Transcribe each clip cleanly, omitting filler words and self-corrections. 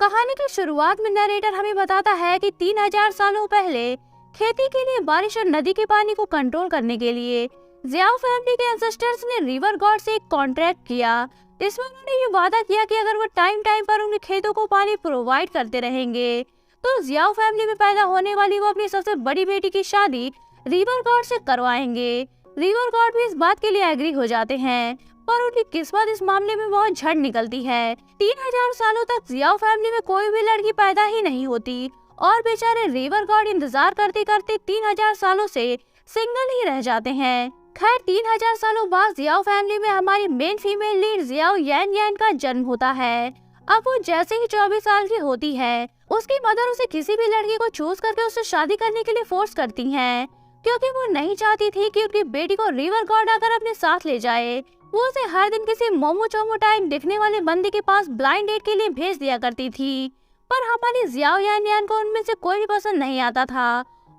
कहानी की शुरुआत में नरेटर हमें बताता है कि 3000 सालों पहले खेती के लिए बारिश और नदी के पानी को कंट्रोल करने के लिए ज़ियाओ फैमिली के एंसेस्टर्स ने रिवर गॉड से एक कॉन्ट्रैक्ट किया, जिसमें उन्होंने ये वादा किया कि अगर वो टाइम टाइम पर उनके खेतों को पानी प्रोवाइड करते रहेंगे तो ज़ियाओ फैमिली में पैदा होने वाली वो अपनी सबसे बड़ी बेटी की शादी रिवर गॉड से करवाएंगे। रिवर गॉड भी इस बात के लिए एग्री हो जाते हैं, पर उनकी किस्मत इस मामले में बहुत झड़ निकलती है। 3000 सालों तक ज़ियाओ फैमिली में कोई भी लड़की पैदा ही नहीं होती और बेचारे रिवर गॉड इंतजार करते करते 3000 सालों से सिंगल ही रह जाते हैं। खैर 3000 सालों बाद ज़ियाओ फैमिली में हमारी मेन फीमेल लीड ज़ियाओ यान यान का जन्म होता है। अब वो जैसे ही 24 साल की होती है, उसकी मदर उसे किसी भी लड़की को चूज करके उससे शादी करने के लिए फोर्स करती हैं, क्योंकि वो नहीं चाहती थी कि उनकी बेटी को रिवर गॉड आकर अपने साथ ले जाए। वो उसे हर दिन किसी मोमो चोमो टाइप दिखने वाले बंदे के पास ब्लाइंड डेट के लिए भेज दिया करती थी, पर हमारी ज़ियाओ यान यान को उनमें से कोई भी पसंद नहीं आता था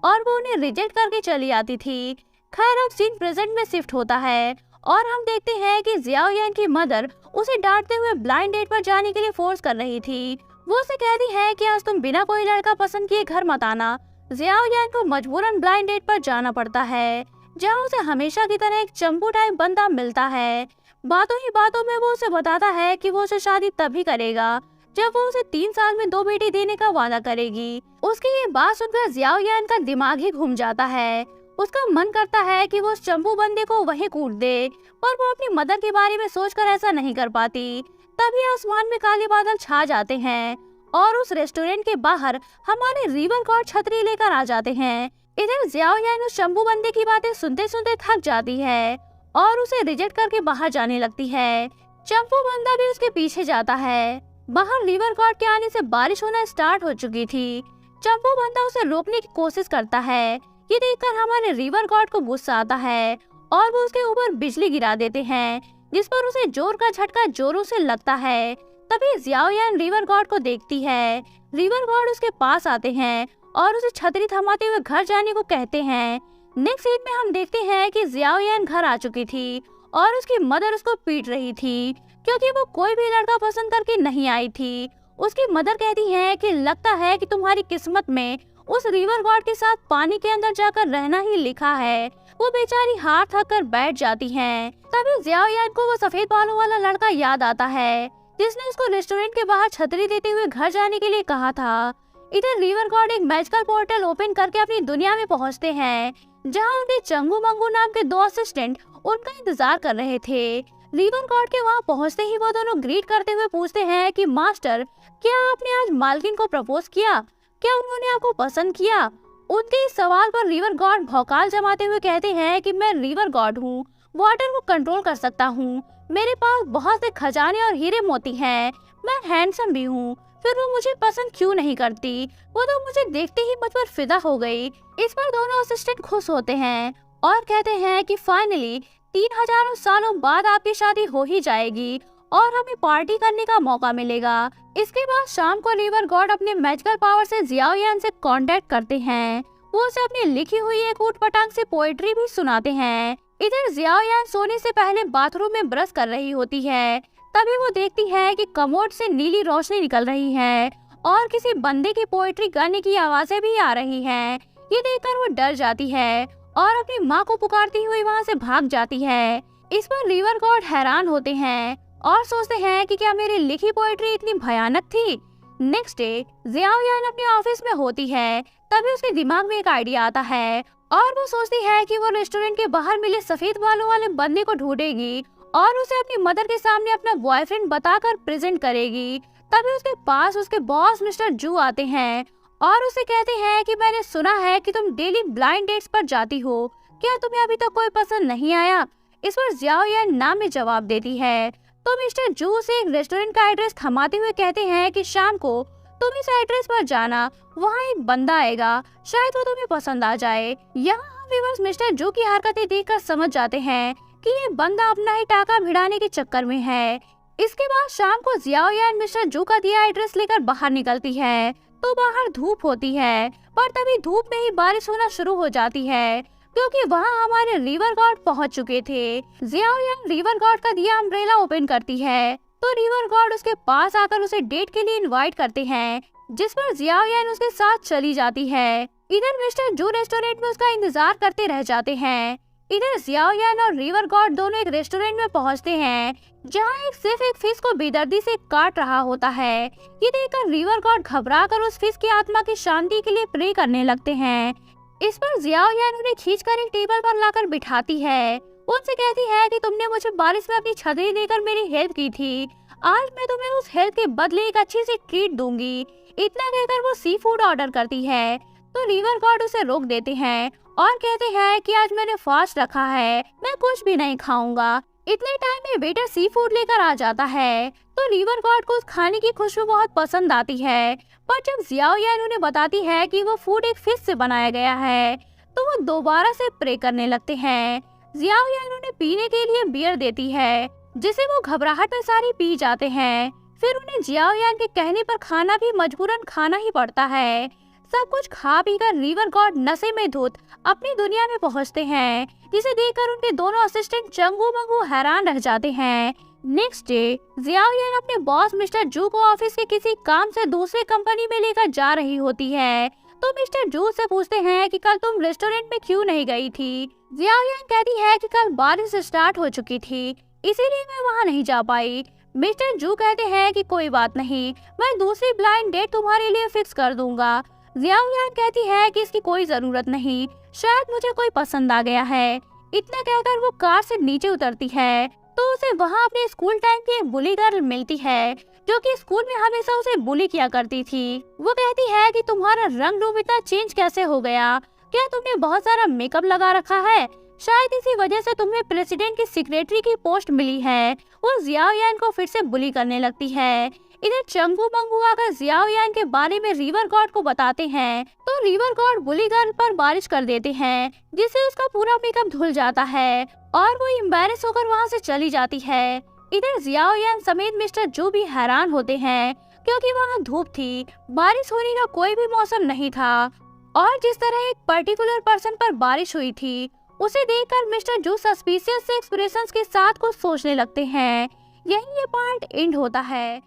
और वो उन्हें रिजेक्ट करके चली आती थी। खैर अब सीन प्रेजेंट में शिफ्ट होता है और हम देखते हैं कि ज़ियाओ यान की मदर उसे डांटते हुए ब्लाइंड डेट पर जाने के लिए फोर्स कर रही थी। वो उसे कहती है कि आज तुम बिना कोई लड़का पसंद किए घर मत आना। ज़ियाओ यान को मजबूरन ब्लाइंड डेट पर जाना पड़ता है, जहाँ उसे हमेशा की तरह एक चंपू टाइप बंदा मिलता है। बातों ही बातों में वो उसे बताता है कि वो उसे शादी तभी करेगा जब वो उसे 3 साल में 2 बेटी देने का वादा करेगी। उसकी ये बात सुनकर ज़ियाओ यान का दिमाग ही घूम जाता है। उसका मन करता है कि वो उस चंपू बंदे को वहीं कूट दे, पर वो अपनी मदर के बारे में सोचकर ऐसा नहीं कर पाती। तभी आसमान में काले बादल छा जाते हैं और उस रेस्टोरेंट के बाहर हमारे रिवर गॉड छतरी लेकर आ जाते हैं। इधर ज़ियाओ यान उस चंपू बंदे की बातें सुनते सुनते थक जाती है और उसे रिजेक्ट करके बाहर जाने लगती है। चंपू बंदा भी उसके पीछे जाता है। बाहर रिवर गॉड के आने से बारिश होना स्टार्ट हो चुकी थी। चंपू बंदा उसे रोकने की कोशिश करता है। ये देखकर हमारे रिवर गॉड को गुस्सा आता है और वो उसके ऊपर बिजली गिरा देते हैं, जिस पर उसे जोर का झटका जोरों से लगता है। तभी ज़ियाओ यान रिवर गॉड को देखती है। रिवर गॉड उसके पास आते हैं और उसे छतरी थमाते हुए घर जाने को कहते हैं। नेक्स्ट सीन में हम देखते हैं कि ज़ियाओ यान घर आ चुकी थी और उसकी मदर उसको पीट रही थी, क्योंकि वो कोई भी लड़का पसंद करके नहीं आई थी। उसकी मदर कहती है कि लगता है कि तुम्हारी किस्मत में उस रिवर गॉड के साथ पानी के अंदर जाकर रहना ही लिखा है। वो बेचारी हार थक कर बैठ जाती हैं। तभी ज़ियाओ यान को वो सफेद बालों वाला लड़का याद आता है, जिसने उसको रेस्टोरेंट के बाहर छतरी देते हुए घर जाने के लिए कहा था। इधर रिवर गॉड एक मैजिकल पोर्टल ओपन करके अपनी दुनिया में पहुंचते हैं, जहां उनके चंगू मंगू नाम के 2 असिस्टेंट उनका इंतजार कर रहे थे। रिवर गॉड के वहां पहुंचते ही वो दोनों ग्रीट करते हुए पूछते हैं कि मास्टर, क्या आपने आज मालकिन को प्रपोज किया? क्या उन्होंने आपको पसंद किया? उनके इस सवाल पर रिवर गॉड भौकाल जमाते हुए कहते हैं कि मैं रिवर गॉड हूँ, वाटर को कंट्रोल कर सकता हूँ, मेरे पास बहुत से खजाने और हीरे मोती हैं, मैं हैंडसम भी हूँ, फिर वो मुझे पसंद क्यों नहीं करती? वो तो मुझे देखते ही मुझ पर फिदा हो गई। इस पर दोनों असिस्टेंट खुश होते हैं और कहते हैं कि फाइनली 3000 सालों बाद आपकी शादी हो ही जाएगी और हमें पार्टी करने का मौका मिलेगा। इसके बाद शाम को रिवर गॉड अपने मैजिकल पावर से ज़ियाओ यान से कांटेक्ट करते हैं। वो उसे अपनी लिखी हुई एक ऊटपटांग से पोएट्री भी सुनाते हैं। इधर ज़ियाओ यान सोने से पहले बाथरूम में ब्रश कर रही होती है। तभी वो देखती है कि कमोड से नीली रोशनी निकल रही है और किसी बंदे की पोएट्री गाने की आवाजें भी आ रही हैं। ये देखकर वो डर जाती है और अपनी माँ को पुकारती हुई वहाँ से भाग जाती है। इस पर रिवर गॉड हैरान होते हैं और सोचते हैं कि क्या मेरी लिखी पोएट्री इतनी भयानक थी। नेक्स्ट डे ज़ियाओ यान अपने ऑफिस में होती है। तभी उसके दिमाग में एक आइडिया आता है और वो सोचती है कि वो रेस्टोरेंट के बाहर मिले सफेद बालों वाले बंदे को ढूंढेगी और उसे अपनी मदर के सामने अपना बॉयफ्रेंड बताकर प्रेजेंट करेगी। तभी उसके पास उसके बॉस मिस्टर जू आते हैं और उसे कहते हैं कि मैंने सुना है कि तुम डेली ब्लाइंड डेट्स पर जाती हो, क्या तुम्हें अभी तक कोई पसंद नहीं आया? इस पर ज़ियाओ यान ना में जवाब देती है। तो मिस्टर जू से एक रेस्टोरेंट का एड्रेस थमाते हुए कहते हैं कि शाम को तुम इस एड्रेस पर जाना, वहाँ एक बंदा आएगा, शायद वो तुम्हें पसंद आ जाए। यहाँ हम व्यूअर्स मिस्टर जू की हरकतें देखकर समझ जाते हैं कि ये बंदा अपना ही टाका भिड़ाने के चक्कर में है। इसके बाद शाम को ज़ियाओ यान मिस्टर जू का दिया एड्रेस लेकर बाहर निकलती है तो बाहर धूप होती है, पर तभी धूप में ही बारिश होना शुरू हो जाती है, क्योंकि वहाँ हमारे रिवर गॉड पहुँच चुके थे। ज़ियाओ यान रिवर गॉड का दिया अम्ब्रेला ओपन करती है तो रिवर गॉड उसके पास आकर उसे डेट के लिए इनवाइट करते हैं, जिस पर जियाओ यान उसके साथ चली जाती है। इधर मिस्टर जू रेस्टोरेंट में उसका इंतजार करते रह जाते हैं। इधर जियाओ यान और रिवर गॉड दोनों एक रेस्टोरेंट में पहुंचते हैं, जहां सिर्फ एक फिश को बेदर्दी से काट रहा होता है। ये देखकर रिवर गॉड घबराकर उस फिश की आत्मा की शांति के लिए प्रे करने लगते हैं। इस पर जियाओ यान उन्हें खींचकर एक टेबल पर लाकर बिठाती है। उनसे कहती है कि तुमने मुझे बारिश में अपनी छतरी देकर मेरी हेल्प की थी, आज मैं तुम्हें उस हेल्प के बदले एक अच्छी सी ट्रीट दूंगी। इतना कहकर वो सी फूड ऑर्डर करती है, तो रिवर गॉड उसे रोक देते हैं और कहते हैं कि आज मैंने फास्ट रखा है, मैं कुछ भी नहीं खाऊंगा। इतने टाइम में वेटर सी फूड लेकर आ जाता है, तो रिवर गॉड को उस खाने की खुशबू बहुत पसंद आती है। पर जब जियाओ यान उन्हें बताती है कि वो फूड एक फिश से बनाया गया है, तो वो दोबारा से प्रे करने लगते हैं। जियाओ यान उन्हें पीने के लिए बियर देती है, जिसे वो घबराहट में सारी पी जाते हैं। फिर उन्हें जियाओ यान के कहने पर खाना भी मजबूरन खाना ही पड़ता है। सब कुछ खा पी कर रिवर गॉड नशे में धुत अपनी दुनिया में पहुंचते हैं, जिसे देखकर उनके दोनों असिस्टेंट चंगू मंगू हैरान रह जाते हैं। नेक्स्ट डे जियाओ यान अपने बॉस मिस्टर जू को ऑफिस के किसी काम से दूसरे कंपनी में लेकर जा रही होती है, तो मिस्टर जू से पूछते हैं कि कल तुम रेस्टोरेंट में क्यों नहीं गई थी। जियाओ यान कहती है कि कल बारिश स्टार्ट हो चुकी थी, इसीलिए मैं वहाँ नहीं जा पाई। मिस्टर जू कहते हैं कि कोई बात नहीं, मैं दूसरी ब्लाइंड डेट तुम्हारे लिए फिक्स कर दूंगा। जियाओ यान कहती है कि इसकी कोई जरूरत नहीं, शायद मुझे कोई पसंद आ गया है। इतना कहकर वो कार से नीचे उतरती है, तो उसे वहाँ अपने स्कूल टाइम की एक बुली गर्ल मिलती है, जो कि स्कूल में हमेशा उसे बुली किया करती थी। वो कहती है कि तुम्हारा रंग रूप इतना चेंज कैसे हो गया, क्या तुमने बहुत सारा मेकअप लगा रखा है, शायद इसी वजह से तुम्हें प्रेसिडेंट की सेक्रेटरी की पोस्ट मिली है। वो जियाओ यान को फिर से बुली करने लगती है। इधर चंगू मंगू आकर जियाओ यान के बारे में रिवर गॉड को बताते हैं, तो रिवर गॉड बुली गर्ल पर बारिश कर देते हैं, जिससे उसका पूरा मेकअप धुल जाता है और वो एम्बैरेस होकर वहाँ से चली जाती है। इधर जियाओ यान समेत मिस्टर जू भी हैरान होते हैं, क्योंकि वहाँ धूप थी, बारिश होने का कोई भी मौसम नहीं था, और जिस तरह एक पर्टिकुलर पर्सन पर बारिश हुई थी, उसे देखकर मिस्टर जू सस्पिशियस से एक्सप्रेशंस के साथ कुछ सोचने लगते हैं। यही ये पार्ट एंड होता है।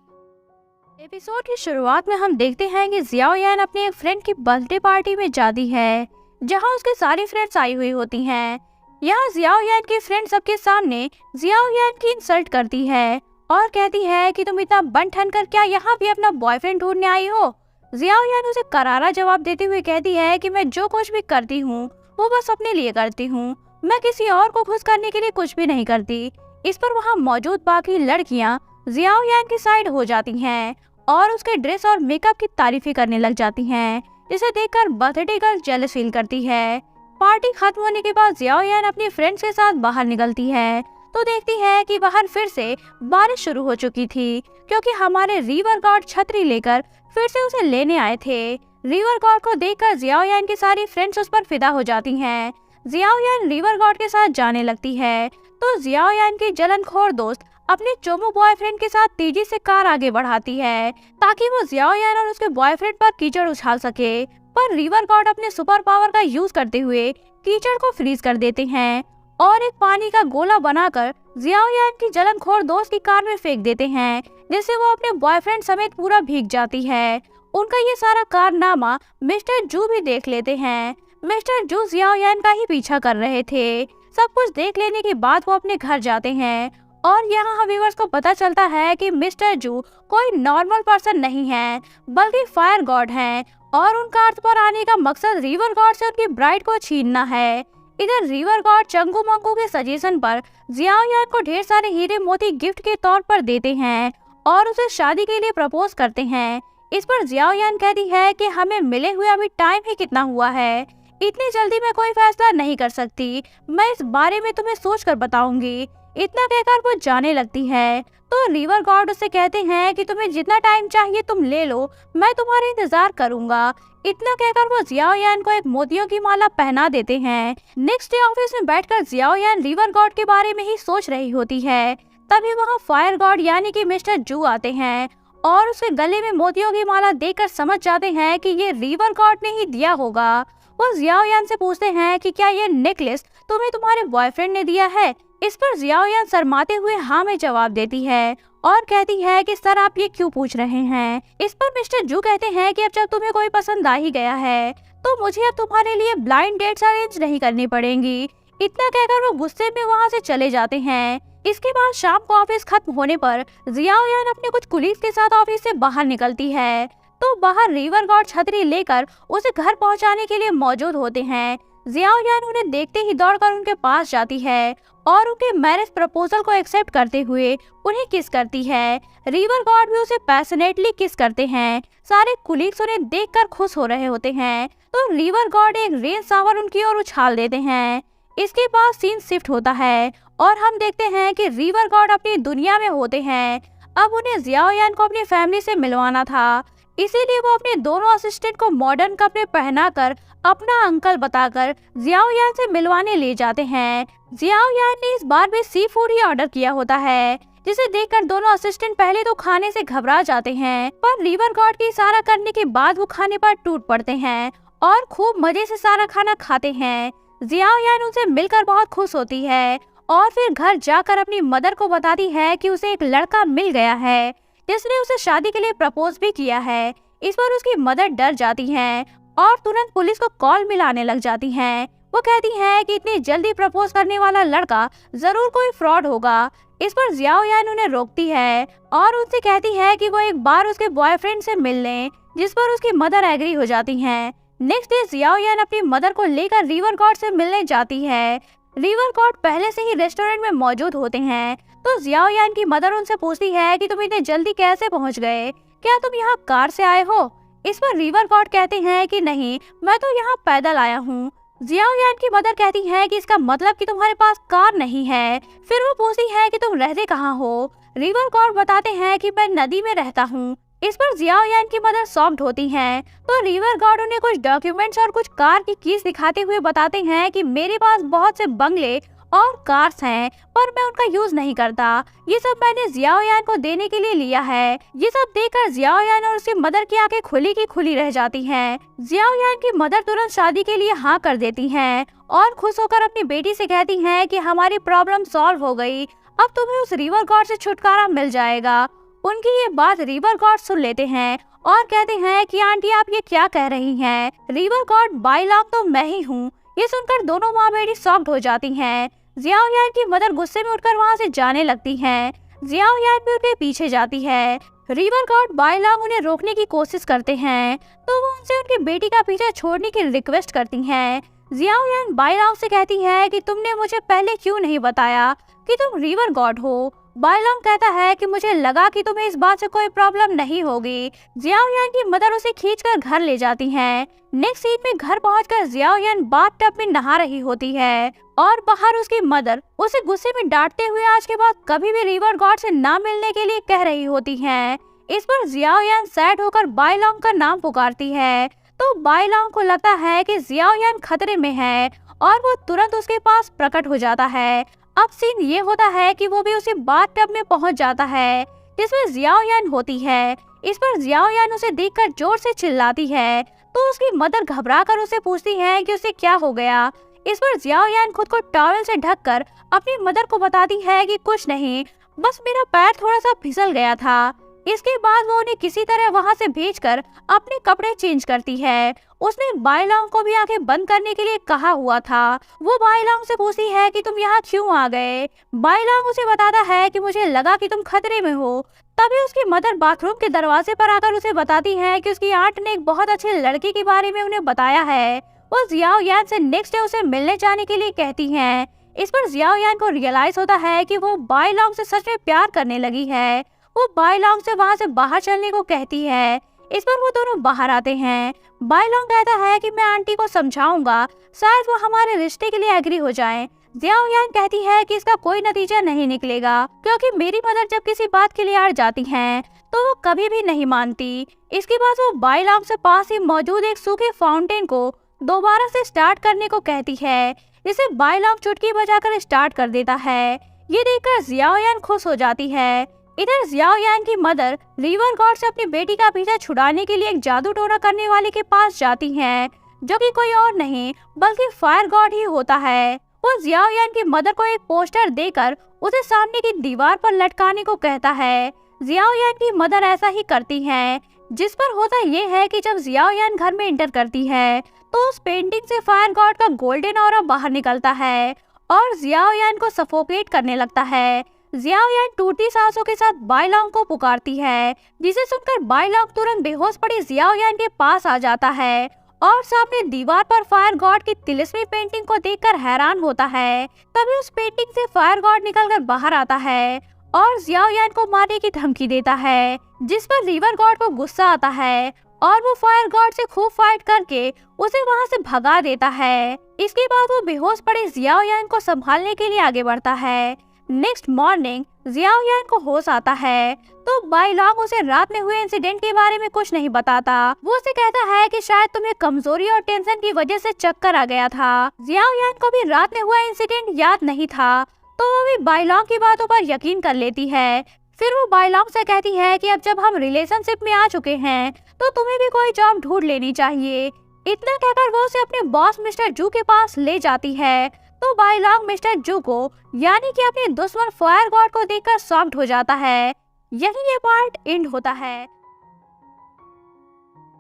एपिसोड की शुरुआत में हम देखते हैं कि जियाओ यान अपने एक फ्रेंड की बर्थडे पार्टी में जाती है, जहां उसके सारी फ्रेंड्स आई हुई होती हैं। यहाँ जियाओ यान की फ्रेंड सबके सामने जियाओ यान की इंसल्ट करती है और कहती है कि तुम इतना बन ठन कर क्या यहाँ भी अपना बॉयफ्रेंड ढूंढने आई हो। जियाओ यान उसे करारा जवाब देते हुए कहती है कि मैं जो कुछ भी करती हूँ वो बस अपने लिए करती हूँ, मैं किसी और को खुश करने के लिए कुछ भी नहीं करती। इस पर वहाँ मौजूद बाकी लड़कियाँ जियाओ यान की साइड हो जाती हैं और उसके ड्रेस और मेकअप की तारीफें करने लग जाती हैं, जिसे देखकर बर्थडे गर्ल जेलस फील करती है। पार्टी खत्म होने के बाद जियाओ यान अपनी फ्रेंड्स के साथ बाहर निकलती है, तो देखती है कि बाहर फिर से बारिश शुरू हो चुकी थी, क्योंकि हमारे रिवर गॉड छतरी लेकर फिर से उसे लेने आए थे। रिवर गॉड को देखकर जियाओ यान की सारी फ्रेंड्स उस पर फिदा हो जाती हैं। जियाओ यान रिवर गॉड के साथ जाने लगती है, तो जियाओ यान की जलनखोर दोस्त अपने चोमू बॉयफ्रेंड के साथ तेजी से कार आगे बढ़ाती है, ताकि वो जियाओ यान और उसके बॉयफ्रेंड पर कीचड़ उछाल सके। पर रिवर गॉड अपने सुपर पावर का यूज करते हुए कीचड़ को फ्रीज कर देते हैं और एक पानी का गोला बनाकर जियाओ यान की जलनखोर दोस्त की कार में फेंक देते हैं, जिससे वो अपने बॉयफ्रेंड समेत पूरा भीग जाती है। उनका ये सारा कारनामा मिस्टर जू भी देख लेते हैं। मिस्टर जू जियाओ यान का ही पीछा कर रहे थे। सब कुछ देख लेने के बाद वो अपने घर जाते हैं और यहाँ व्यूअर्स को पता चलता है कि मिस्टर जू कोई नॉर्मल पर्सन नहीं है, बल्कि फायर गॉड हैं और उनका अर्थ पर आने का मकसद रिवर गॉड से उनकी ब्राइड को छीनना है। इधर रिवर गॉड चंगू मंगू के सजेशन पर जियाओ यान को ढेर सारे हीरे मोती गिफ्ट के तौर पर देते हैं और उसे शादी के लिए प्रपोज करते हैं। इस पर जियाओ यान कहती है कि हमें मिले हुए अभी टाइम ही कितना हुआ है, इतनी जल्दी मैं कोई फैसला नहीं कर सकती, मैं इस बारे में तुम्हें सोच कर बताऊंगी। इतना कहकर वो जाने लगती है, तो रिवर गॉड उससे कहते हैं कि तुम्हें जितना टाइम चाहिए तुम ले लो, मैं तुम्हारा इंतजार करूंगा। इतना कहकर वो जियाओ यान को एक मोतियों की माला पहना देते हैं। नेक्स्ट डे ऑफिस में बैठकर जियाओ यान रिवर गॉड के बारे में ही सोच रही होती है, तभी वहाँ फायर गॉड यानी कि मिस्टर जू आते हैं और उसके गले में मोतियों की माला देखकर समझ जाते हैं कि ये रिवर गॉड ने ही दिया होगा। वो जियाओ यान से पूछते हैं कि क्या ये नेकलेस तुम्हें तुम्हारे बॉयफ्रेंड ने दिया है। इस पर जियाओयान शर्माते हुए हाँ में जवाब देती है और कहती है कि सर आप ये क्यों पूछ रहे हैं। इस पर मिस्टर जू कहते हैं कि अब जब तुम्हें कोई पसंद आ ही गया है तो मुझे अब तुम्हारे लिए ब्लाइंड डेट्स अरेंज नहीं करनी पड़ेंगी। इतना कहकर वो गुस्से में वहाँ से चले जाते हैं। इसके बाद शाम को ऑफिस खत्म होने पर जियाओयान अपने कुछ कुलीग्स के साथ ऑफिस से बाहर निकलती है तो बाहर रिवर गॉड छतरी लेकर उसे घर पहुंचाने के लिए मौजूद होते हैं। जियाओयान उन्हें देखते ही दौड़कर उनके पास जाती है और उनके मैरिज प्रपोजल को एक्सेप्ट करते हुए उन्हें किस करती है। रिवर गॉड भी उसे पैशनेटली किस करते हैं। सारे कुलीग्स उन्हें देखकर खुश हो रहे होते हैं तो रिवर गॉड एक रेन शावर उनकी ओर उछाल देते हैं। इसके बाद सीन शिफ्ट होता है और हम देखते हैं कि रिवर गॉड अपनी दुनिया में होते हैं। अब उन्हें जियाओयान को अपनी फैमिली से मिलवाना था, इसीलिए वो अपने दोनों असिस्टेंट को मॉडर्न कपड़े पहनाकर अपना अंकल बताकर जियाओयान से मिलवाने ले जाते हैं। जियाओयान ने इस बार भी सी फूड ही ऑर्डर किया होता है, जिसे देखकर दोनों असिस्टेंट पहले तो खाने से घबरा जाते हैं, पर रिवर गॉड की इशारा करने के बाद वो खाने पर टूट पड़ते हैं और खूब मजे से सारा खाना खाते हैं। जियाओयान उनसे मिलकर बहुत खुश होती है और फिर घर जाकर अपनी मदर को बताती है कि उसे एक लड़का मिल गया है जिसने उसे शादी के लिए प्रपोज भी किया है। इस पर उसकी मदर डर जाती हैं और तुरंत पुलिस को कॉल मिलाने लग जाती हैं। वो कहती हैं कि इतनी जल्दी प्रपोज करने वाला लड़का जरूर कोई फ्रॉड होगा। इस पर जियाओयान उन्हें रोकती है और उनसे कहती है कि वो एक बार उसके बॉयफ्रेंड से मिल लें, जिस पर उसकी मदर एग्री हो जाती हैं। नेक्स्ट डे जियाओयान अपनी मदर को लेकर रिवर गॉड से मिलने जाती है। रिवर गॉड पहले से ही रेस्टोरेंट में मौजूद होते हैं तो जियाओयान की मदर उनसे पूछती है कि तुम इतने जल्दी कैसे पहुंच गए, क्या तुम यहाँ कार से आए हो। इस पर रिवर गॉड कहते हैं कि नहीं, मैं तो यहाँ पैदल आया हूँ। जियाओयान की मदर कहती है कि इसका मतलब कि तुम्हारे पास कार नहीं है। फिर वो पूछती है कि तुम रहते कहाँ हो। रिवर गॉड बताते हैं कि मैं नदी में रहता हूँ। इस पर जियाओयान की मदर शॉक्ड होती हैं तो रिवर गॉड उन्हें कुछ डॉक्यूमेंट्स और कुछ कार की कीज दिखाते हुए बताते हैं कि मेरे पास बहुत से बंगले और कार्स हैं, पर मैं उनका यूज नहीं करता। ये सब मैंने जियाओयान को देने के लिए लिया है। ये सब देखकर जियाओयान और उसकी मदर की आंखें खुली की खुली रह जाती हैं। जियाओयान की मदर तुरंत शादी के लिए हाँ कर देती हैं और खुश होकर अपनी बेटी से कहती हैं कि हमारी प्रॉब्लम सॉल्व हो गई, अब तुम्हें उस रिवर गॉड से छुटकारा मिल जाएगा। उनकी ये बात रिवर गॉड सुन लेते हैं और कहते हैं कि आंटी आप ये क्या कह रही हैं, रिवर गॉड बाय लॉ तो मैं ही हूँ। ये सुनकर दोनों माँ बेटी शॉक्ड हो जाती हैं। जियाओयान की मदर गुस्से में उठकर वहाँ से जाने लगती हैं। जियाओयान भी उनके पीछे जाती है। रिवर गॉड बाय लॉ उन्हें रोकने की कोशिश करते हैं तो वो उनसे उनकी बेटी का पीछा छोड़ने की रिक्वेस्ट करती हैं। जियाओयान बाय लॉ से कहती है कि तुमने मुझे पहले क्यों नहीं बताया कि तुम रिवर गॉड हो। बाय लॉ कहता है कि मुझे लगा कि तुम्हें इस बात से कोई प्रॉब्लम नहीं होगी। जियाओयान की मदर उसे खींचकर घर ले जाती हैं। नेक्स्ट सीन में घर पहुंचकर जियाओयान बाथटब में नहा रही होती है और बाहर उसकी मदर उसे गुस्से में डांटते हुए आज के बाद कभी भी रिवर गॉड से ना मिलने के लिए कह रही होती हैं। इस पर जियाओयान सैड होकर बाय लॉ का नाम पुकारती है तो बाय लॉ को लगता है कि जियाओयान खतरे में है और वो तुरंत उसके पास प्रकट हो जाता है। अब सीन ये होता है कि वो भी उसी बाथटब में पहुंच जाता है जिसमें जियाओयान होती है। इस पर जियाओयान उसे देखकर जोर से चिल्लाती है तो उसकी मदर घबराकर उसे पूछती है कि उसे क्या हो गया। इस पर जियाओयान खुद को टॉवल से ढककर अपनी मदर को बताती है कि कुछ नहीं, बस मेरा पैर थोड़ा सा फिसल गया था। इसके बाद वो उन्हें किसी तरह वहाँ से भेजकर अपने कपड़े चेंज करती है। उसने बाय लॉ को भी आंखें बंद करने के लिए कहा हुआ था। वो बाय लॉ से पूछती है कि तुम यहाँ क्यों आ गए। बाय लॉ उसे बताता है कि मुझे लगा कि तुम खतरे में हो। तभी उसकी मदर बाथरूम के दरवाजे पर आकर उसे बताती है कि उसकी आंट ने एक बहुत अच्छे लड़के के बारे में उन्हें बताया है। वो जियाओयान से नेक्स्ट डे उसे मिलने जाने के लिए कहती हैं। इस पर जियाओयान को रियलाइज होता है कि वो बाय लॉ से सच में प्यार करने लगी है। वो बाय लॉ से वहाँ से बाहर चलने को कहती है। इस पर वो दोनों बाहर आते हैं। बाय लॉ कहता है कि मैं आंटी को समझाऊंगा, शायद वो हमारे रिश्ते के लिए एग्री हो जाएं। जियाओयान कहती है कि इसका कोई नतीजा नहीं निकलेगा क्योंकि मेरी मदर जब किसी बात के लिए अड़ जाती हैं तो वो कभी भी नहीं मानती। इसके बाद वो बाय लॉ से पास ही मौजूद एक सूखे फाउंटेन को दोबारा से स्टार्ट करने को कहती है, जिसे बाय लॉ चुटकी बजाकर स्टार्ट कर देता है। ये देखकर जियाओयान खुश हो जाती है। इधर जियाओयान की मदर रिवर गॉड से अपनी बेटी का पीछा छुड़ाने के लिए एक जादू टोना करने वाले के पास जाती हैं, जो कि कोई और नहीं बल्कि फायर गॉड ही होता है। वो जियाओ यान की मदर को एक पोस्टर देकर उसे सामने की दीवार पर लटकाने को कहता है। जियाओ यान की मदर ऐसा ही करती हैं, जिस पर होता ये है कि जब जियाओ यान घर में एंटर करती है तो उस पेंटिंग से फायर गॉड का गोल्डन ऑरा बाहर निकलता है और जियाओ यान को सफोकेट करने लगता है। जियाओ यान टूटती सांसों के साथ बाइलोंग को पुकारती है, जिसे सुनकर बाइलोंग तुरंत बेहोश पड़ी जियाओ यान के पास आ जाता है और सामने दीवार पर फायर गॉड की तिलिस्मी पेंटिंग को देखकर हैरान होता है। तभी उस पेंटिंग से फायर गॉड निकलकर बाहर आता है और जियाओ यान को मारने की धमकी देता है, जिस पर रिवर गॉड को गुस्सा आता है और वो फायर गॉड से खूब फाइट करके उसे वहां से भगा देता है। इसके बाद वो बेहोश पड़े जियाओ यान को संभालने के लिए आगे बढ़ता है। नेक्स्ट मॉर्निंग जियाओ यान को होश आता है तो बाइलोंग उसे रात में हुए इंसिडेंट के बारे में कुछ नहीं बताता। वो उसे कहता है कि शायद तुम्हें कमजोरी और टेंशन की वजह से चक्कर आ गया था। जियाओ यान को भी रात में हुआ इंसिडेंट याद नहीं था, तो वो भी बाइलोंग की बातों पर यकीन कर लेती है। फिर वो बाइलोंग से कहती है कि अब जब हम रिलेशनशिप में आ चुके हैं तो तुम्हें भी कोई जॉब ढूंढ लेनी चाहिए। इतना कहकर वो उसे अपने बॉस मिस्टर जू के पास ले जाती है। तो बाइलोंग मिस्टर जू को यानी कि अपने दुश्मन फायर गॉड को देखकर शॉक्ड हो जाता है। यही ये पार्ट एंड होता है।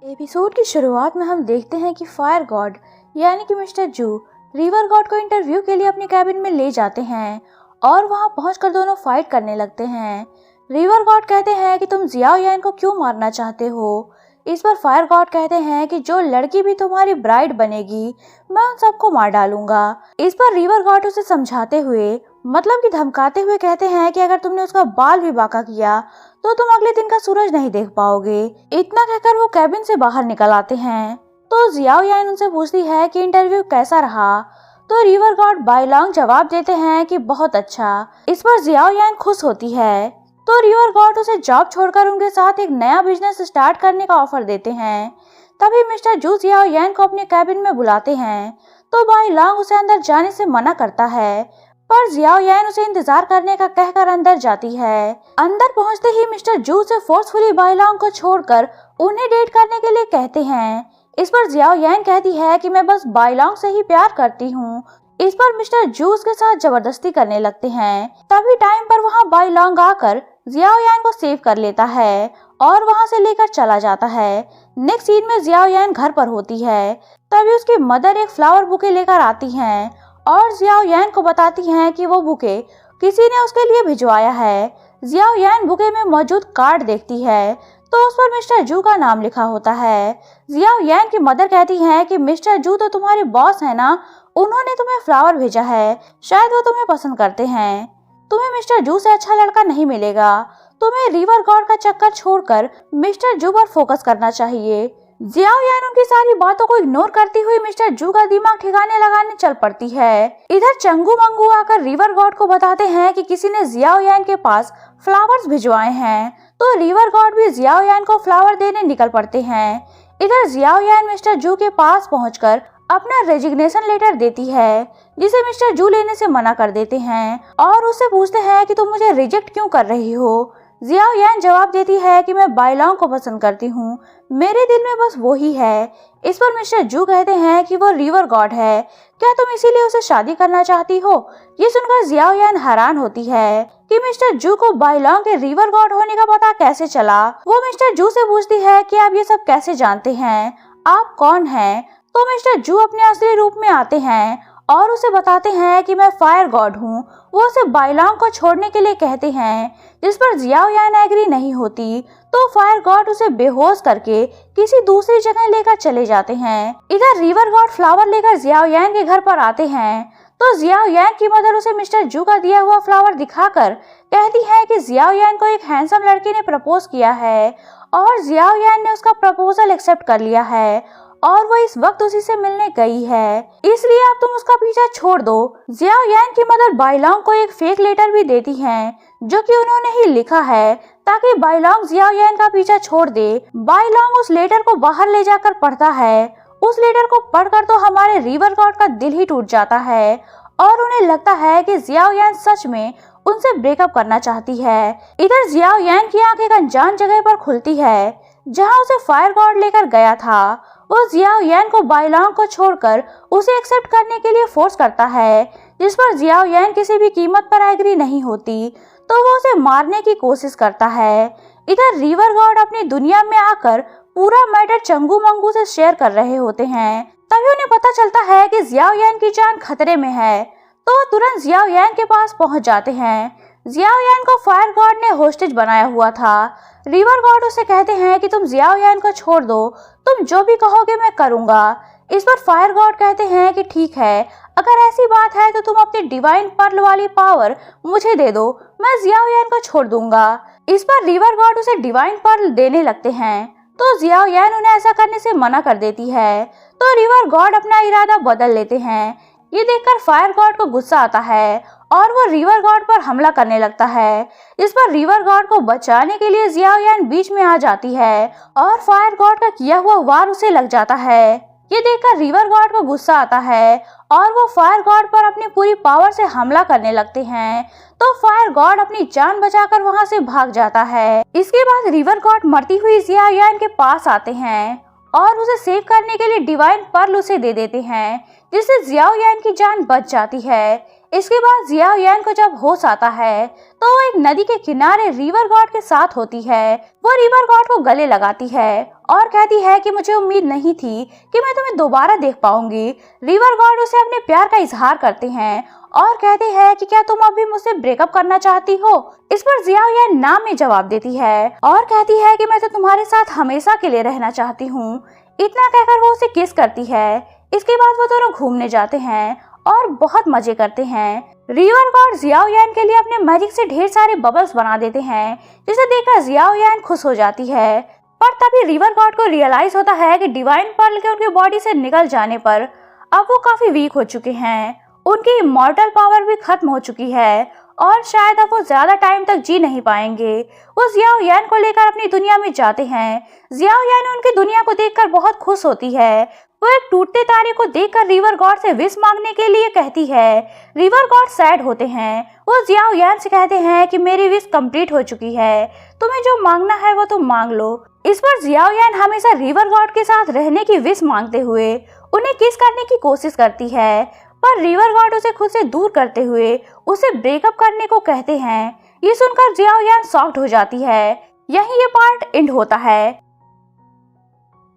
एपिसोड की शुरुआत में हम देखते हैं कि फायर गॉड यानी कि मिस्टर जू रिवर गॉड को इंटरव्यू के लिए अपने कैबिन में ले जाते हैं और वहां पहुंचकर दोनों फाइट करने लगते हैं। रिवर गॉड कहते हैं कि तुम जियाओ यान को क्यों मारना चाहते हो। इस पर फायर गॉड कहते हैं कि जो लड़की भी तुम्हारी ब्राइड बनेगी मैं उन सबको मार डालूंगा। इस पर रिवर गॉड उसे समझाते हुए मतलब कि धमकाते हुए कहते हैं कि अगर तुमने उसका बाल भी बांका किया तो तुम अगले दिन का सूरज नहीं देख पाओगे। इतना कहकर वो कैबिन से बाहर निकल आते हैं। तो जियाओ यान उनसे पूछती है कि इंटरव्यू कैसा रहा। तो रिवर गॉड बाइलोंग जवाब देते हैं कि बहुत अच्छा। इस पर जियाओ यान खुश होती है। तो रिवर गॉड उसे जॉब छोड़कर उनके साथ एक नया बिजनेस स्टार्ट करने का ऑफर देते हैं। तभी मिस्टर जू जियाओ यान को अपने कैबिन में बुलाते हैं। तो बाइलोंग उसे अंदर जाने से मना करता है, पर जियाओ यान उसे इंतजार करने का कहकर अंदर जाती है। अंदर पहुंचते ही मिस्टर जू से फोर्सफुली बाइलोंग को छोड़कर उन्हें डेट करने के लिए कहते हैं। इस पर जियाओ यान कहती है कि मैं बस बाइलोंग से ही प्यार करती हूँ। इस पर मिस्टर जू उसके साथ जबरदस्ती करने लगते हैं। तभी टाइम पर वहाँ बाइलोंग आकर जियाओ यान को सेव कर लेता है और वहाँ से लेकर चला जाता है। नेक्स्ट सीन में जियाओ यान घर पर होती है। तभी उसकी मदर एक फ्लावर बुके लेकर आती हैं और जियाओ यान को बताती हैं कि वो बुके किसी ने उसके लिए भिजवाया है। जियाओ यान बुके में मौजूद कार्ड देखती है तो उस पर मिस्टर जू का नाम लिखा होता है। जियाओ यान की मदर कहती हैं कि मिस्टर जू तो तुम्हारे बॉस है ना, उन्होंने तुम्हें फ्लावर भेजा है, शायद वो तुम्हें पसंद करते हैं। तुम्हें मिस्टर जू से अच्छा लड़का नहीं मिलेगा। तुम्हें रिवर गॉड का चक्कर छोड़कर मिस्टर जू पर फोकस करना चाहिए। जियाओ यान उनकी सारी बातों को इग्नोर करती हुई मिस्टर जू का दिमाग ठिकाने लगाने चल पड़ती है। इधर चंगू मंगू आकर रिवर गॉड को बताते हैं कि किसी ने जियाओ यान के पास फ्लावर्स भिजवाए हैं। तो रिवर गॉड भी जियाओ यान को फ्लावर देने निकल पड़ते हैं। इधर जियाओ यान मिस्टर जू के पास पहुंचकर अपना रेजिग्नेशन लेटर देती है, जिसे मिस्टर जू लेने से मना कर देते हैं और उससे पूछते हैं कि तुम मुझे रिजेक्ट क्यों कर रही हो। जियाओ यान जवाब देती है कि मैं बाइलोंग को पसंद करती हूँ, मेरे दिल में बस वो ही है। इस पर मिस्टर जू कहते हैं कि वो रिवर गॉड है, क्या तुम इसीलिए उसे शादी करना चाहती हो। ये सुनकर जियाओ यान हैरान होती है कि मिस्टर जू को बाइलोंग के रिवर गॉड होने का पता कैसे चला। वो मिस्टर जू से पूछती है कि आप ये सब कैसे जानते हैं, आप कौन हैं। तो मिस्टर जू अपने असली रूप में आते हैं और उसे बताते हैं कि मैं फायर गॉड हूँ। वो उसे बाइलोंग को छोड़ने के लिए कहते हैं, जिस पर जियाओ यान एग्री नहीं होती। तो फायर गॉड उसे बेहोश करके किसी दूसरी जगह लेकर चले जाते हैं। इधर रिवर गॉड फ्लावर लेकर जियाओ यान के घर पर आते हैं। तो जियाओ यान की मदर उसे मिस्टर जू का दिया हुआ फ्लावर दिखाकर कहती है कि जियाओ यान को एक हैंडसम लड़के ने प्रपोज किया है और जियाओ यान ने उसका प्रपोजल एक्सेप्ट कर लिया है और वो इस वक्त उसी से मिलने गई है, इसलिए अब तुम उसका पीछा छोड़ दो। जियाओ यान की मदर बाइलोंग को एक फेक लेटर भी देती हैं, जो कि उन्होंने ही लिखा है ताकि बाइलोंग जियाओ यान का पीछा छोड़ दे। बाइलोंग उस लेटर को बाहर ले जाकर पढ़ता है। उस लेटर को पढ़कर तो हमारे रिवर गॉड का दिल ही टूट जाता है और उन्हें लगता है कि जियाओ यान सच में उनसे ब्रेकअप करना चाहती है। इधर जियाओ यान की आंख एक अनजान जगह पर खुलती है जहां उसे फायर गॉड लेकर गया था। वो जियाओ यान को बाइलोंग को छोड़कर उसे एक्सेप्ट करने के लिए फोर्स करता है, जिस पर जियाओ यान किसी भी कीमत पर एग्री नहीं होती, तो वो उसे मारने की कोशिश करता है। इधर रिवर गॉड अपनी दुनिया में आकर पूरा मैटर चंगू मंगू से शेयर कर रहे होते हैं। तभी उन्हें पता चलता है कि जियाओ यान की जान खतरे में है, तो वो तुरंत जियाओ यान के पास पहुंच जाते हैं। जियाओ यान को फायर गॉड ने होस्टेज बनाया हुआ था। रिवर गॉड उसे कहते हैं कि तुम जियाओ यान को छोड़ दो, तुम जो भी कहोगे मैं करूंगा। इस पर फायर गॉड कहते हैं कि ठीक है, अगर ऐसी बात है तो तुम अपनी डिवाइन पर्ल वाली पावर मुझे दे दो, मैं जियाओ यान को छोड़ दूंगा। इस पर रिवर गॉड उसे डिवाइन पर्ल देने लगते हैं, तो जियाओ यान उन्हें ऐसा करने से मना कर देती है। तो रिवर गॉड अपना इरादा बदल लेते हैं। ये देखकर फायर गॉड को गुस्सा आता है और वो रिवर गॉड पर हमला करने लगता है। इस पर रिवर गॉड को बचाने के लिए जियाओ यान बीच में आ जाती है और फायर गॉड का किया हुआ वार उसे लग जाता है। ये देखकर रिवर गॉड को गुस्सा आता है और वो फायर गॉड पर अपनी पूरी पावर से हमला करने लगते हैं। तो फायर गॉड अपनी जान बचाकर वहां से भाग जाता है। इसके बाद रिवर गॉड मरती हुई जियाओ यान के पास आते हैं और उसे सेव करने के लिए डिवाइन पर्ल उसे दे देते हैं, जिससे जियाओ यान की जान बच जाती है। इसके बाद जियाओ यान को जब होश आता है तो वो एक नदी के किनारे रिवर गॉड के साथ होती है। वो रिवर गॉड को गले लगाती है और कहती है कि मुझे उम्मीद नहीं थी कि मैं तुम्हें दोबारा देख पाऊंगी। रिवर गॉड उसे अपने प्यार का इजहार करते हैं और कहते हैं कि क्या तुम अभी मुझसे ब्रेकअप करना चाहती हो। इस पर जियाओ यान ना में जवाब देती है और कहती है कि मैं तो तुम्हारे साथ हमेशा के लिए रहना चाहती हूँ। इतना कहकर वो उसे किस करती है। इसके बाद वो दोनों घूमने जाते हैं और बहुत मजे करते हैं। रिवर गॉड जियाओ यान के लिए अपने मैजिक से ढेर सारे बबल्स बना देते हैं, जिसे देखकर जियाओ यान खुश हो जाती है। पर तभी रिवर गॉड को रियलाइज होता है कि डिवाइन पर्ल के उनकी बॉडी से निकल जाने पर अब वो काफी वीक हो चुके हैं। उनकी इमॉर्टल पावर भी खत्म हो चुकी है और शायद अब वो ज्यादा टाइम तक जी नहीं पाएंगे। वो जियाओ यान को लेकर अपनी दुनिया में जाते हैं। जियाओ यान उनकी दुनिया को देखकर बहुत खुश होती है। वो एक टूटते तारे को देखकर रिवर गॉड से विश मांगने के लिए कहती है। रिवर गॉड सैड होते हैं। वो जियाओ यान से कहते हैं कि मेरी विश कंप्लीट हो चुकी है, तुम्हें जो मांगना है वो तुम मांग लो। इस पर जियाओ यान हमेशा रिवर गॉड के साथ रहने की विश मांगते हुए उन्हें किस करने की कोशिश करती है, पर रिवर गॉड उसे खुद से दूर करते हुए उसे ब्रेकअप करने को कहते हैं। ये सुनकर जियाओ यान शॉक्ड हो जाती है। यहीं ये पार्ट एंड होता है।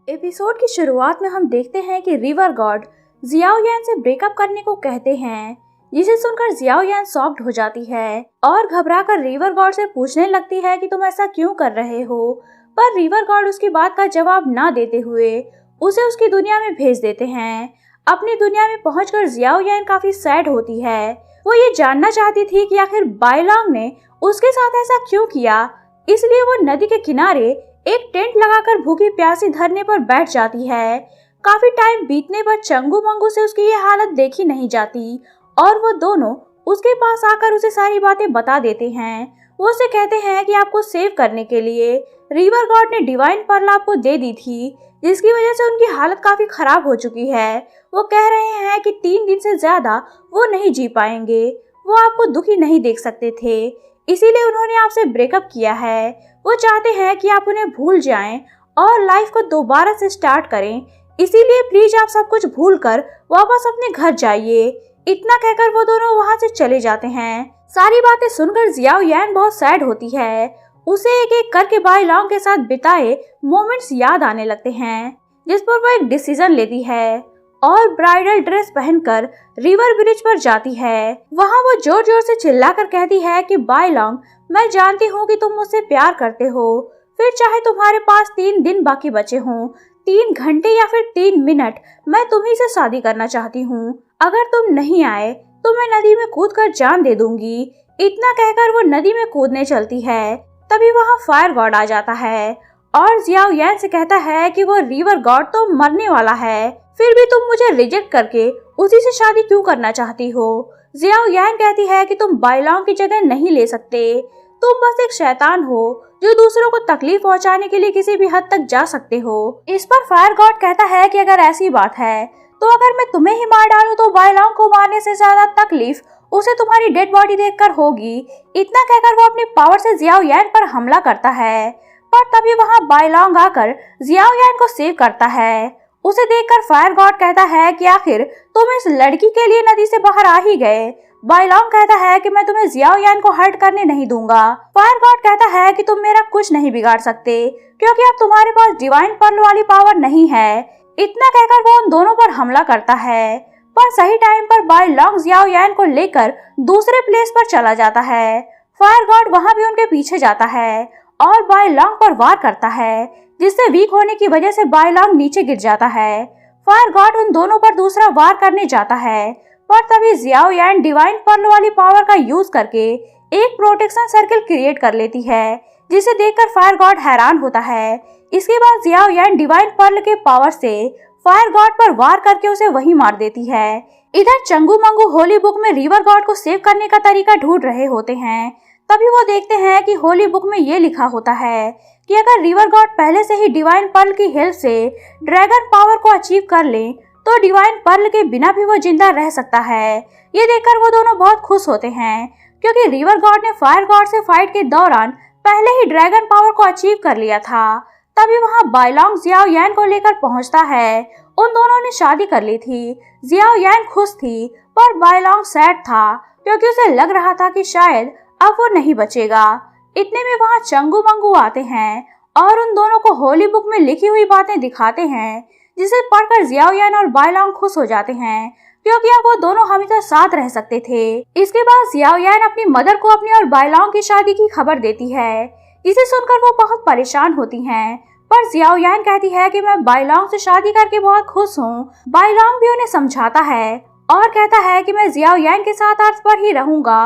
एपिसोड की शुरुआत में हम देखते हैं कि रिवर गॉड जियाओ यान से ब्रेकअप करने को कहते हैं, जिसे सुनकर जियाओ यान शॉक्ड हो जाती है और घबराकर रिवर गॉड से पूछने लगती है कि तुम ऐसा क्यों कर रहे हो। पर रिवर गॉड उसकी बात का जवाब ना देते हुए उसे उसकी दुनिया में भेज देते हैं। अपनी दुनिया में पहुंचकर जियाओ यान काफी सैड होती है। वो ये जानना चाहती थी कि आखिर बाइलोंग ने उसके साथ ऐसा क्यों किया। इसलिए वो नदी के किनारे एक टेंट लगाकर भूखी प्यासी धरने पर बैठ जाती है। काफी टाइम बीतने पर चंगू मंगू से उसकी ये हालत देखी नहीं जाती और वो दोनों उसके पास आकर उसे सारी बातें बता देते हैं। वो उसे कहते हैं कि आपको सेव करने के लिए रिवर गॉड ने डिवाइन पर्ल आपको दे दी थी, जिसकी वजह से उनकी हालत काफी खराब हो चुकी है। वो कह रहे हैं कि 3 दिन से ज्यादा वो नहीं जी पाएंगे। वो आपको दुखी नहीं देख सकते थे, इसीलिए उन्होंने आपसे ब्रेकअप किया है। वो चाहते हैं कि आप उन्हें भूल जाएं और लाइफ को दोबारा से स्टार्ट करें, इसीलिए प्लीज आप सब कुछ भूलकर वापस अपने घर जाइए। इतना कहकर वो दोनों वहां से चले जाते हैं। सारी बातें सुनकर जियाओ यान बहुत सैड होती है। उसे एक एक करके बाइलोंग के साथ बिताए मोमेंट्स याद आने लगते हैं, जिस पर वो एक डिसीजन लेती है और ब्राइडल ड्रेस पहनकर रिवर ब्रिज पर जाती है। वहाँ वो जोर जोर से चिल्लाकर कहती है कि बाइलोंग, मैं जानती हूँ कि तुम मुझसे प्यार करते हो, फिर चाहे तुम्हारे पास 3 दिन बाकी बचे हों, 3 घंटे या फिर 3 मिनट, मैं तुम्ही से शादी करना चाहती हूँ। अगर तुम नहीं आए तो मैं नदी में कूदकर जान दे दूंगी। इतना कहकर वो नदी में कूदने चलती है। तभी वहाँ फायर गॉड आ जाता है और जियाओ यान से कहता है कि वो रिवर गॉड तो मरने वाला है, फिर भी तुम मुझे रिजेक्ट करके उसी से शादी क्यों करना चाहती हो। जियाओ यान कहती है कि तुम बाइलोंग की जगह नहीं ले सकते, तुम बस एक शैतान हो जो दूसरों को तकलीफ पहुंचाने के लिए किसी भी हद तक जा सकते हो। इस पर फायर गॉड कहता है कि अगर ऐसी बात है तो अगर मैं तुम्हें ही मार डालूं तो बाइलोंग को मारने से ज्यादा तकलीफ उसे तुम्हारी डेड बॉडी देखकर होगी। इतना कहकर वो अपनी पावर से जियाओ यान पर हमला करता है, पर तभी वहाँ बाइलोंग आकर जियाओ यान को सेव करता है। उसे देखकर फायर गॉड कहता है कि आखिर तुम इस लड़की के लिए नदी से बाहर आ ही गए। बाइलोंग कहता है कि मैं तुम्हें जियाओ यान को हर्ट करने नहीं दूंगा। फायर गॉड कहता है कि तुम मेरा कुछ नहीं बिगाड़ सकते क्योंकि अब तुम्हारे पास डिवाइन पर्ल वाली पावर नहीं है। इतना कहकर वो उन दोनों पर हमला करता है, पर सही टाइम पर बाइलोंग जियाओ यान को लेकर दूसरे प्लेस पर चला जाता है। फायर गॉड वहां भी उनके पीछे जाता है और बाइलोंग पर वार करता है, जिससे वीक होने की वजह से बाइलोंग नीचे गिर जाता है। फायर गॉड उन दोनों पर दूसरा वार करने जाता है, पर तभी जियाओ यान डिवाइन पर्ल वाली पावर का यूज करके एक प्रोटेक्शन सर्कल क्रिएट कर लेती है, जिसे देखकर फायर गॉड हैरान होता है। इसके बाद जियाओ यान डिवाइन पर्ल के पावर से फायर गॉड पर वार करके उसे वहीं मार देती है। इधर चंगू मंगू होली बुक में रिवर गॉड को सेव करने का तरीका ढूंढ रहे होते हैं। तभी वो देखते हैं कि होली बुक में ये लिखा होता है कि अगर रिवर गॉड पहले से ही डिवाइन पर्ल की हेल्प से ड्रैगन पावर को अचीव कर ले तो डिवाइन पर्ल के बिना भी वो जिंदा रह सकता है। ये देखकर वो दोनों बहुत खुश होते हैं क्योंकि रिवर गॉड ने फायर गॉड से फाइट के दौरान पहले ही ड्रैगन पावर को अचीव कर लिया था। तभी वहाँ बाइलोंग जियाओ यान को लेकर पहुँचता है। उन दोनों ने शादी कर ली थी। जियाओ यान खुश थी पर बाइलोंग सैड था क्योंकि उसे लग रहा था कि शायद अब वो नहीं बचेगा। इतने में वहाँ चंगू मंगू आते हैं और उन दोनों को होली बुक में लिखी हुई बातें दिखाते हैं, जिसे पढ़कर जियाओ यान और बाइलोंग खुश हो जाते हैं क्योंकि अब वो दोनों हमेशा साथ रह सकते थे। इसके बाद जियाओ यान अपनी मदर को अपनी और बाइलोंग की शादी की खबर देती है, जिसे सुनकर वो बहुत परेशान होती हैं। पर जियाओ यान कहती है कि मैं बाइलोंग से शादी करके बहुत खुश हूँ। बाइलोंग भी उन्हें समझाता है और कहता है कि मैं जियाओ यान के साथ अर्थ पर ही रहूंगा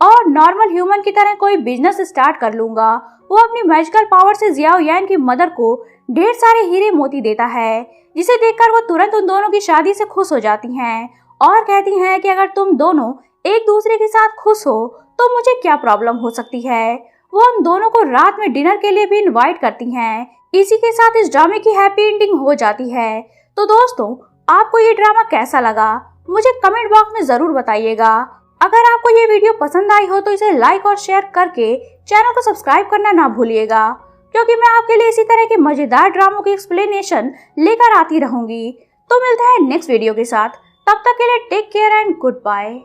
और नॉर्मल ह्यूमन की तरह कोई बिजनेस स्टार्ट कर लूंगा। वो अपनी मैजिकल पावर से जियाओ यान की मदर को ढेर सारे हीरे मोती देता है, जिसे देखकर वो तुरंत उन दोनों की शादी से खुश हो जाती हैं और कहती हैं कि अगर तुम दोनों एक दूसरे के साथ खुश हो तो मुझे क्या प्रॉब्लम हो सकती है। वो उन दोनों को रात में डिनर के लिए भी इनवाइट करती हैं। इसी के साथ इस ड्रामे की हैप्पी एंडिंग हो जाती है। तो दोस्तों, आपको ये ड्रामा कैसा लगा मुझे कमेंट बॉक्स में जरूर बताइएगा। अगर आपको ये वीडियो पसंद आई हो तो इसे लाइक और शेयर करके चैनल को सब्सक्राइब करना ना भूलिएगा, क्योंकि मैं आपके लिए इसी तरह के मजेदार ड्रामों की एक्सप्लेनेशन लेकर आती रहूंगी। तो मिलते हैं नेक्स्ट वीडियो के साथ, तब तक के लिए take care and good bye.